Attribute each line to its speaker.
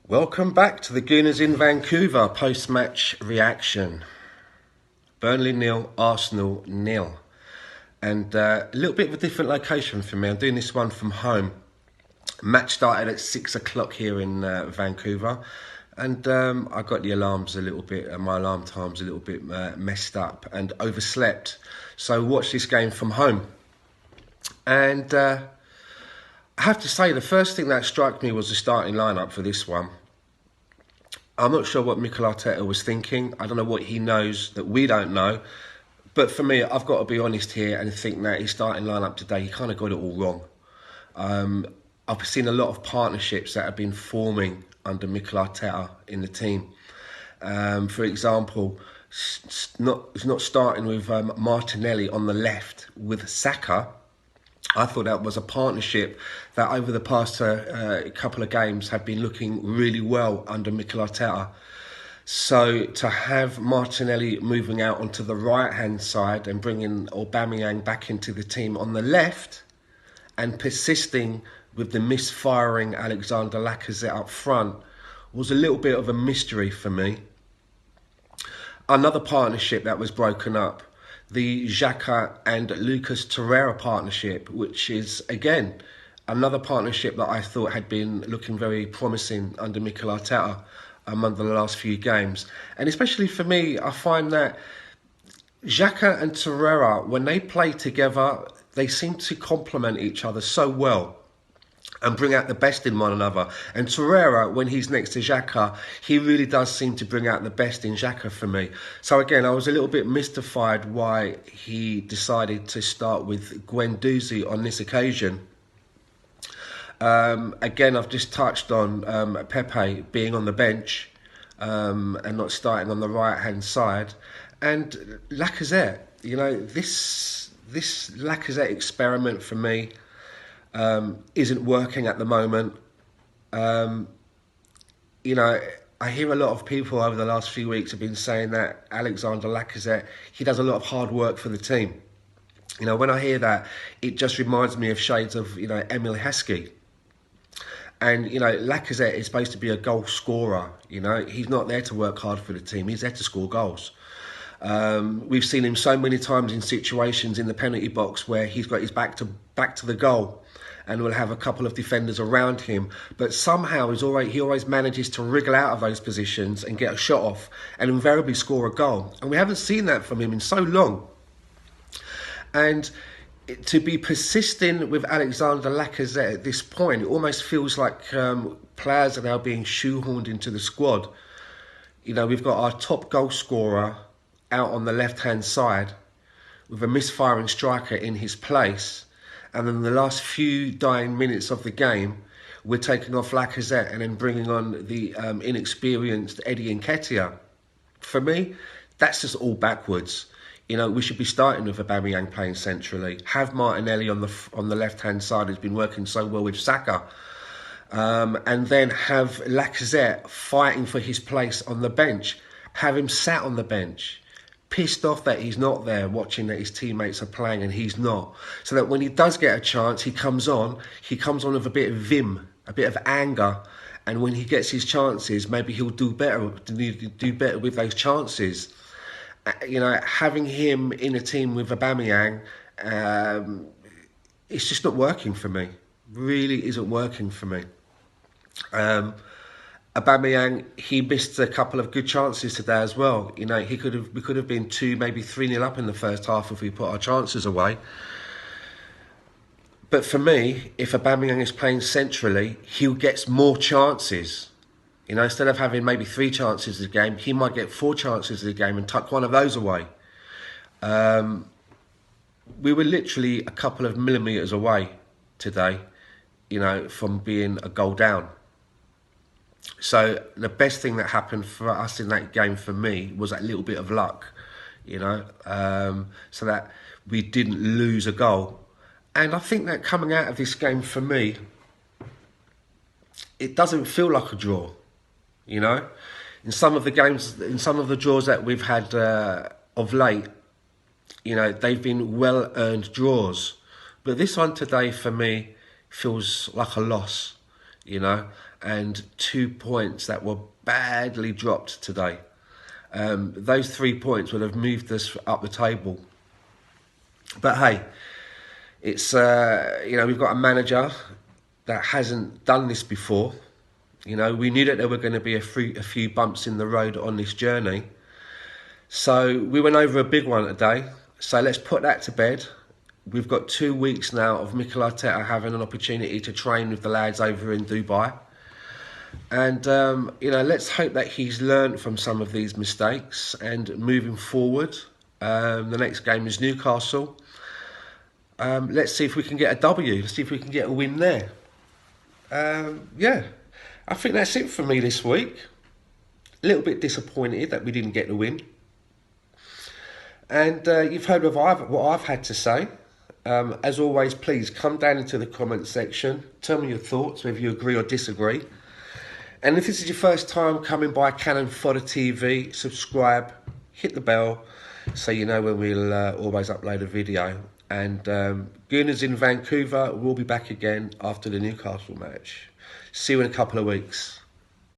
Speaker 1: Welcome back to the Gooners in Vancouver post-match reaction. Burnley 0, Arsenal 0. And a little bit of a different location for me. I'm doing this one from home. Match started at 6 o'clock here in Vancouver. And I got the alarms a little bit, my alarm time's a little bit messed up and overslept. So watched this game from home. And I have to say, the first thing that struck me was the starting lineup for this one. I'm not sure what Mikel Arteta was thinking. I don't know what he knows that we don't know. But for me, I've got to be honest here and think that his starting lineup today, he kind of got it all wrong. I've seen a lot of partnerships that have been forming under Mikel Arteta in the team. For example, not starting with Martinelli on the left with Saka. I thought that was a partnership that over the past couple of games have been looking really well under Mikel Arteta. So to have Martinelli moving out onto the right-hand side and bringing Aubameyang back into the team on the left and persisting with the misfiring Alexander Lacazette up front was a little bit of a mystery for me. Another partnership that was broken up, the xhaka and Lucas Torreira partnership, which is, again, another partnership that I thought had been looking very promising under Mikel Arteta among the last few games. And especially for me, I find that xhaka and Torreira, when they play together, they seem to complement each other so well and bring out the best in one another. And Torreira, when he's next to xhaka, he really does seem to bring out the best in xhaka for me. So again, I was a little bit mystified why he decided to start with guendouzi on this occasion. Again, I've just touched on Pepe being on the bench and not starting on the right-hand side. And Lacazette, you know, this Lacazette experiment for me isn't working at the moment. You know, I hear a lot of people over the last few weeks have been saying that Alexander Lacazette, he does a lot of hard work for the team. You know, when I hear that, it just reminds me of shades of, you know, Emil Heskey. And, you know, Lacazette is supposed to be a goal scorer. You know, he's not there to work hard for the team. He's there to score goals. We've seen him so many times in situations in the penalty box where he's got his back to the goal and will have a couple of defenders around him. But somehow he always manages to wriggle out of those positions and get a shot off and invariably score a goal. And we haven't seen that from him in so long. And to be persisting with Alexander Lacazette at this point, it almost feels like players are now being shoehorned into the squad. You know, we've got our top goal scorer out on the left-hand side with a misfiring striker in his place. And in the last few dying minutes of the game, we're taking off Lacazette and then bringing on the inexperienced Eddie Nketiah. For me, that's just all backwards. You know, we should be starting with Aubameyang playing centrally. Have Martinelli on the left-hand side, who's been working so well with Saka. And then have Lacazette fighting for his place on the bench. Have him sat on the bench, pissed off that he's not there, watching that his teammates are playing and he's not. So that when he does get a chance, he comes on with a bit of vim, a bit of anger. And when he gets his chances, maybe he'll do better with those chances. You know, having him in a team with Aubameyang, it's just not working for me. Really isn't working for me. Aubameyang, he missed a couple of good chances today as well. You know, we could have been 2, maybe 3-0 up in the first half if we put our chances away. But for me, if Aubameyang is playing centrally, he gets more chances. You know, instead of having maybe 3 chances a game, he might get 4 chances a game and tuck one of those away. We were literally a couple of millimetres away today, you know, from being a goal down. So the best thing that happened for us in that game for me was that little bit of luck, you know, so that we didn't lose a goal. And I think that coming out of this game for me, it doesn't feel like a draw. You know, in some of the games, in some of the draws that we've had of late, you know, they've been well-earned draws. But this one today, for me, feels like a loss, you know. and 2 points that were badly dropped today. Those 3 points would have moved us up the table. But hey, it's we've got a manager that hasn't done this before. We knew that there were going to be a few bumps in the road on this journey. So we went over a big one today. So let's put that to bed. We've got 2 weeks now of Mikel Arteta having an opportunity to train with the lads over in Dubai. And, let's hope that he's learned from some of these mistakes. And moving forward, the next game is Newcastle. Let's see if we can get a W. Let's see if we can get a win there. I think that's it for me this week. A little bit disappointed that we didn't get the win. And you've heard of what I've had to say. As always, please come down into the comment section. Tell me your thoughts, whether you agree or disagree. And if this is your first time coming by Cannon Fodder TV, subscribe, hit the bell, so you know when we'll always upload a video. And Gooners in Vancouver will be back again after the Newcastle match. See you in a couple of weeks.